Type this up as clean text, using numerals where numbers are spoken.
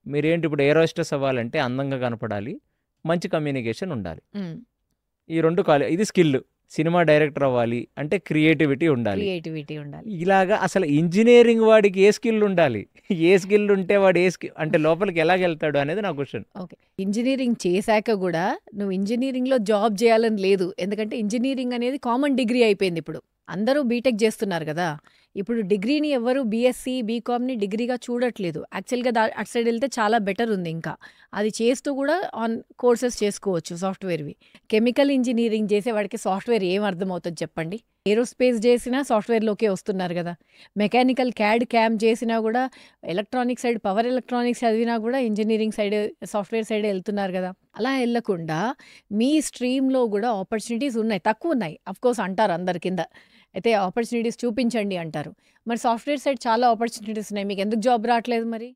మీరేంటి ఇప్పుడు air hostess అవ్వాలంటే అందంగా కనపడాలి, మంచి కమ్యూనికేషన్ ఉండాలి. హ్మ్. ఈ 2 ఇది స్కిల్. సినిమా డైరెక్టర్ అవ్వాలి అంటే క్రియేటివిటీ ఉండాలి. క్రియేటివిటీ ఉండాలి. ఇలాగా అసలు ఇంజినీరింగ్ వాడికి ఏ స్కిల్ ఉండాలి? ఏ స్కిల్ ఉంటే వాడు అంటే లోపలికి ఎలాగెళ్తాడు అనేది నా క్వశ్చన్. ఓకే. ఇంజినీరింగ్ చేశాక గూడా నువ్వు ఇంజినీరింగ్‌లో జాబ్ చేయాలని లేదు. ఎందుకంటే ఇంజినీరింగ్ అనేది కామన్ డిగ్రీ అయిపోయింది ఇప్పుడు. అందరూ బీటెక్ చేస్తున్నారు గదా! ఇప్పుడు డిగ్రీని ఎవ్వరు బీఎస్సీ, బీకామ్‌ని డిగ్రీగా చూడట్లేదు. యాక్చువల్‌గా అటు సైడ్ ఎళ్తే చాలా బెటర్ ఉంది ఇంకా. అది చేస్తూ కూడా కోర్సెస్ చేసుకోవచ్చు సాఫ్ట్‌వేర్‌వి. కెమికల్ ఇంజినీరింగ్ చేసేవాడికి సాఫ్ట్‌వేర్ ఏం అర్థమవుతది చెప్పండి? ఏరోస్పేస్ చేసినా సాఫ్ట్‌వేర్‌లోకే వస్తున్నారు గదా! మెకానికల్ క్యాడ్, క్యామ్ చేసినా గూడా ఎలక్ట్రానిక్ సైడ్ పవర్ ఎలక్ట్రానిక్స్ చదివినా గూడా ఇంజినీరింగ్ సైడ్, సాఫ్ట్‌వేర్ సైడే ఎళ్తున్నారు గదా! అలా ఎళ్ళకుండా మీ స్ట్రీమ్‌లో గూడా ఆపర్చునిటీస్ ఉన్నాయి. తక్కువున్నాయి. ఆఫ్‌కోర్స్ అంటారు అందరి కింద. అయితే ఆపర్చునిటీస్ చూపించండి అంటారు. మరి సాఫ్ట్‌వేర్ సైడ్ చాలా ఆపర్చునిటీస్ ఉన్నాయి. మీకెందుకు జాబ్ రావట్లేదు మరి?